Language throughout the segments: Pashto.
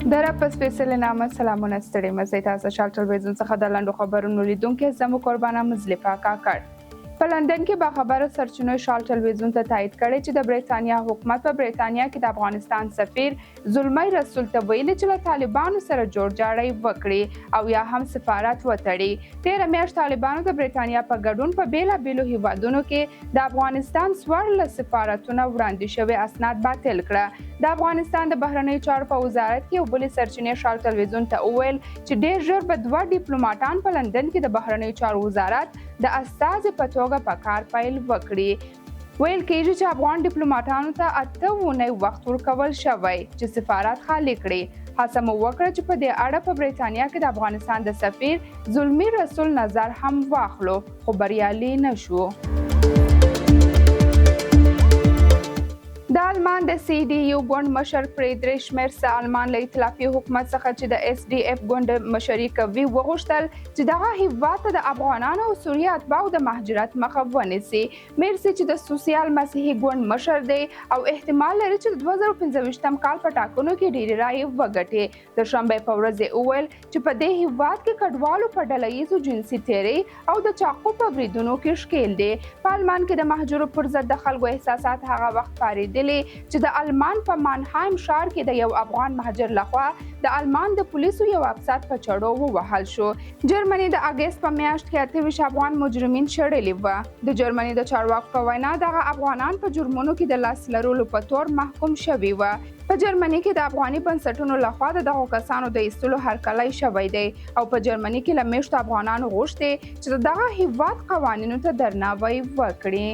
در په سپیشل نامه سلامونه ستړي مزه تاسو شال تلویزیون څخه د لاندو خبرونو لیدونکو زمو قربانه مزلفه کاکړ په لندن کې با خبره سرچینو شال تلویزیون ته تایید کړي چې د بریټانیا حکومت په بریټانیا کې د افغانستان سفیر زلمی رسول ته ویلي چې له طالبانو سره جوړجاړی وکړي او یا هم سفارت وتړي. 13 میاشت طالبانو د بریټانیا په ګډون په بیلابیلو هیوادونو کې د افغانستان 14 سفارتونه وړاندې شوي اسناد باطل کړه. د افغانستان د بهرنیو چارو په وزارت کې یو بلې سرچینې شال تلویزیون ته وویل چې ډېر ژر به 2 ډیپلوماټان په لندن کې د بهرنیو چارو وزارت د استازي په توګه په کار پیل وکړي. ویل کېږي چې افغان ډیپلوماټانو ته 8 اونۍ وخت ورکول شوی چې سفارت خالي کړي. هڅه مو وکړه چې په دې اړه په بریټانیا کې د افغانستان د سفیر زلمی رسول نظر هم واخلو خو بریالي نشو. د آلمان د CDU ګوند مشر فریدریش مرس آلمان له ائتلافي حکومت څخه چې د SDF ګوند مشري کوي وغوښتل چې دغه هیواد ته د افغانانو او سوریې اتباعو د مهاجرت مخه ونیسي. مرس چې د سوسیال مسیحي ګوند مشر دی او احتمال لري چې د 2015 کال په ټاکنو کې ډېرې رایې وګټي. د شنبې په ورځ یې وویل چې په دې هیواد کې کډوالو په ډله ییزو جنسي تیري او د چاقو په بریدونو کې ښکیل دي. په آلمان کې د مهاجرو پر ضد د خلکو احساسات هغه وخت پارېدل چې د آلمان په مانهایم ښار کې د یو افغان مهاجر لخوا د آلمان د پولیسو یو افسر په چړو ووهل شو. جرمني د اګست په میاشت کې 28 افغان مجرمین شړلي وو. د جرمني د چارواکو په وینا دغه افغانان په جرمونو کې د لاس لرلو په تور محکوم شوي وو. په جرمني کې د افغاني بنسټونو لخوا د دغو کسانو د ایستلو هرکلی شوی دی او په جرمني کې له میشتو افغانانو غوښتي چې د دغه هیواد قوانینو ته درناوی وکړي.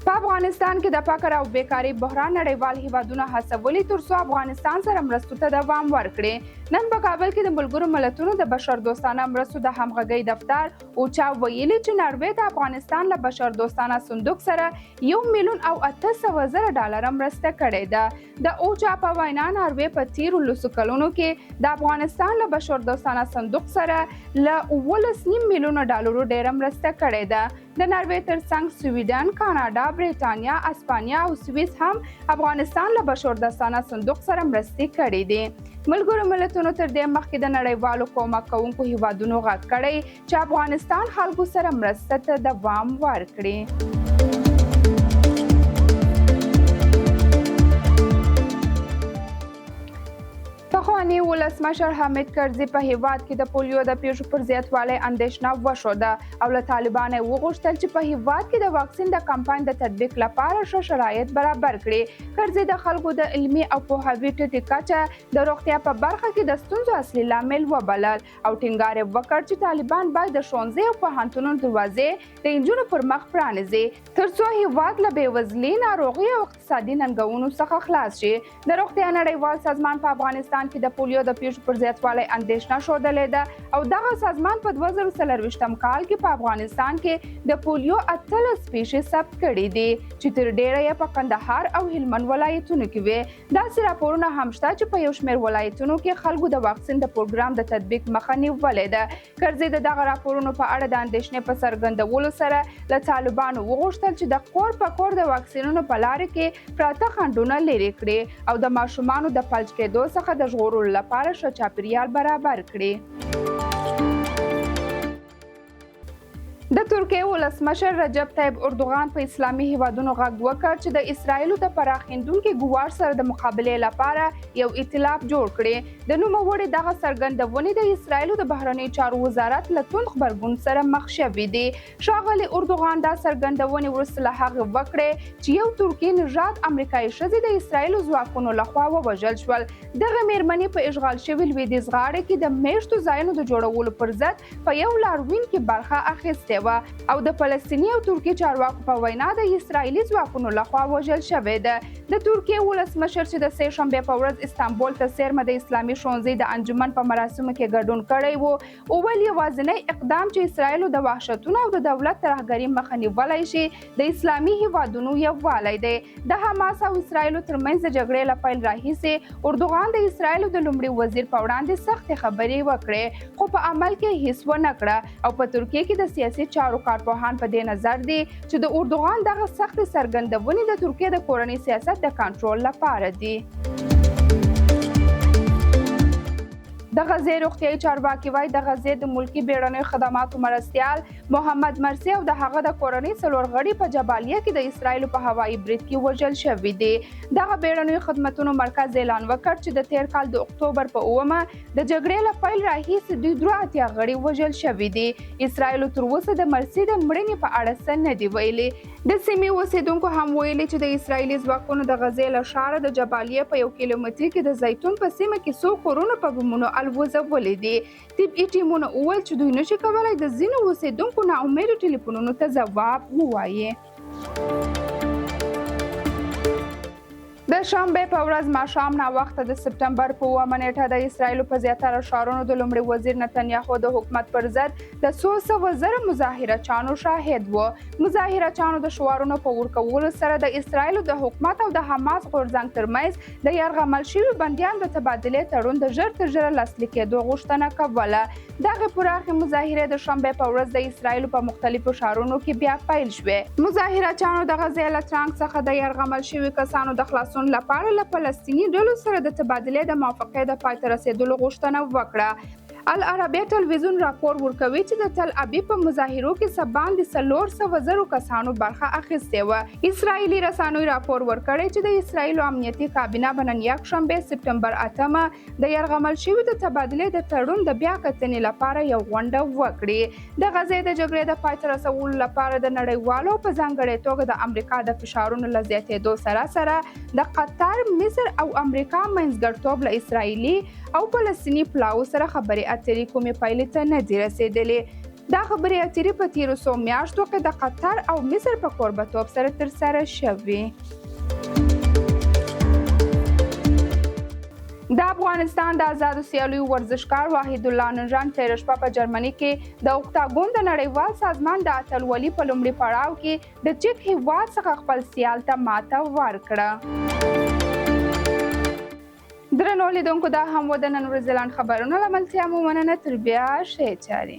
په افغانستان کې د فقر او بیکاری بحران نړیوال هیوادونه هڅولي ترڅو افغانستان سره مرستو ته دوام ورکړي. نن په کابل کې د ملګرو ملتونو د بشر دوستانه مرستو د همغږۍ دفتر اوچا ویلي چې ناروې د افغانستان له بشر دوستانه صندوق سره $1,800,000 مرسته کړې ده. د اوچا په وینا ناروې په تیرو لسو کلونو کې د افغانستان له بشر دوستانه صندوق سره له $19 میلیونه ډیره مرسته کړې ده. د ناروې ترڅنګ سویډن، کاناډا، بریټانیا، اسپانیا او سویس هم افغانستان له بشر دوستانه صندوق سره مرستې کړې دي. ملګرو ملتونو تر دې مخکې د نړیوالو کومک کوونکو هیوادونو غږ کړی چې افغانستان خلکو سره مرسته ته دوام ورکړي. پخوانی ولسمشر حامد کرزي په هیواد کې د پولیو د پیښو پر زیاتوالي اندېښنه وښوده او له طالبانو وغوښتل چې په هیواد کې د واکسین د کمپاین د تطبیق لپاره ښه شرایط برابر کړي. کرزي د خلکو د علمي او پوهاوي ټیټې کچه د روغتیا په برخه کې د ستونزو اصلي لامل وبلل او ټینګار یې وکړ چې طالبان باید د ښوونځي او پوهنتونونو دروازې د نجونو پر مخ پرانیزي ترڅو هیواد له بېوزلۍ، ناروغۍ او اقتصادي ننګونو څخه خلاص شي. د روغتیا نړیوال سازمان په افغانستان کې د پولیو د پیښو پر زیاتوالی اندېښنه ښودلې ده او دغه سازمان په 2024 کال کې په افغانستان کې د پولیو 18 سپیشي ثبت کړي دي چې تر ډیره یې په کندهار او هلمند ولایتونو کې وي. داسې راپورونه هم شته چې په یو شمېر ولایتونو کې خلکو د واکسین د پروګرام د تطبیق مخه نیولې ده. کرزي د دغه راپورونو په اړه د اندېښنې په څرګندولو سره له طالبانو وغوښتل چې د کور په کور د واکسینونو په لارې کې پراته خنډونه لرې کړي او د ماشومانو د فلج کېدو څخه د ژغورلو لپاره ښه چاپیریال برابر کړي. د ترکیې ولسمشر رجب طیب اردوغان په اسلامي هیوادونو غږ وکړ چې د اسرائیلو د پراخېدونکي ګواښ سره د مقابلې لپاره یو ائتلاف جوړ کړي. د نوموړي دغه څرګندونې د اسرائیلو د بهرنیو چارو وزارت له توند غبرګون سره مخ شوي دي. ښاغلي اردوغان دا څرګندونې وروسته له هغې وکړې چې یو ترکي نژاد امریکایي ښځې د اسرائیلو ځواکونو لخوا ووژل شول. دغه مېرمنې په اشغال شوي لویدیځ غاړه کې د میشتو ځایونو د جوړولو پر ضد په یو لاروین کې برخه اخیستې او د فلسطیني او ترکي چارواکو په وینا د اسرائیلي ځواکونو لخوا وژل شوې ده. د ترکیې ولسمشر چې د سې شنبې په ورځ استانبول ته څیرمه د اسلامي ښوونځي د انجمن په مراسمو کې ګډون کړی و وویل یوازینی اقدام چې اسرائیلو د وحشتونو او د دولت ترهګرۍ مخه نیولی شي د اسلامي هیوادونو یووالی دی. د حماس او اسرائیلو ترمنځ د جګړې له پیل راهیسې اردوغان د اسرائیلو د لومړي وزیر په وړاندې سختې خبرې وکړې خو په عمل کې هیڅ ونه کړه او په ترکیې کې د سیاسي چارو کارپوهان په دې نظر دي چې د اردوغان دغه سختې څرګندونې د ترکیې د کورني سیاست د کنټرول لپاره دي. د غزې روغتیایي چارواکي وایي د غزې د ملکي بیړنیو خدماتو مرستیال محمد مرسي او د هغه د کورنۍ څلور غړي په جبالیه کې د اسرایلو په هوایي برید کې وژل شوي دي. دغه بیړنیو خدمتونو مرکز اعلان وکړ چې د تیر کال د اکتوبر په 9 د جګړې له پیل راهیسې دوی 83 غړي وژل شوي دي. اسرایلو تر اوسه د مرسي د مړینې په اړه څه نه دي ویلي. د سیمې اوسیدونکو هم ویلي چې د اسرایلي ځواکونو د غزې له ښاره د جبالیه په 1 کیلومتر کې د زیتون په سیمه کې څو کورونه په بمونو الوځولي دي. طبي ټیمونه وویل چې دوی نشي کولی د ځینو اوسیدونکو ناامیدو ټلیفونونو ته ځواب ووایي. د شنبې په ورځ ماښام ناوخته د سپتمبر په 9 نیټه د اسرایلو په زیاتره ښارونو د لومړي وزیر نتنیاهو د حکومت پر ضد د 100,000 مظاهرهچیانو شاهد و. مظاهرهچیانو د شعارونو په ورکولو سره د اسرایلو د حکومت او د حماس غورځنګ ترمنځ د یرغمل شویو بندیانو د تبادلې تړون د ژر تر ژره لاسلیک کېدو غوښتنه کوله. دغه پراخې مظاهرې د شنبې په ورځ د اسرایلو په مختلفو ښارونو کې بیا پیل شوې. مظاهرهچیانو د غزې له ترانګ څخه د یرغمل شویو کسانو د خلاصون لپاره له فلسطیني ډلو سره د تبادلې د موافقې د پای ته رسیدلو غوښتنه وکړه. العربیه تلویزیون راپور ورکوي چې د تل ابیب په مظاهرو کې څه باندې 400,000 کسانو برخه اخیستې وه. اسرائیلي رسنیو راپور ورکړی چې د اسرائیلو امنیتي کابینه به نن یکشنبه سپتمبر 8 د یرغمل شویو د تبادلې د تړون د بیا کتنې لپاره یو غونډه وکړي. د غزې د جګړې د پای ته رسولو لپاره د نړیوالو په ځانګړې توګه د امریکا د فشارونو له زیاتېدو سره د قطر، مصر او امریکا منځګړیتوب له اسرائیلي او فلسطیني پلاوو سره خبرې اترې کومې پایلې ته نه دي رسېدلې. دا خبرې اترې په تیرو څو میاشتو کې د قطر او مصر په کوربه‌توب سره ترسره شوې. د افغانستان د آزادو سیالیو ورزشکار وحید الله نژان تېره شپه په جرمني کې د اوکتاګون د نړیوال سازمان د اتلولي په لومړي پړاو کې د چیک هیواد څخه خپل سیال ته ماته ورکړه. درنو لیدونکو دا هم و د نن ورځې لاند خبرونه له ملتیا مو مننه. تر بیا ښې چارې.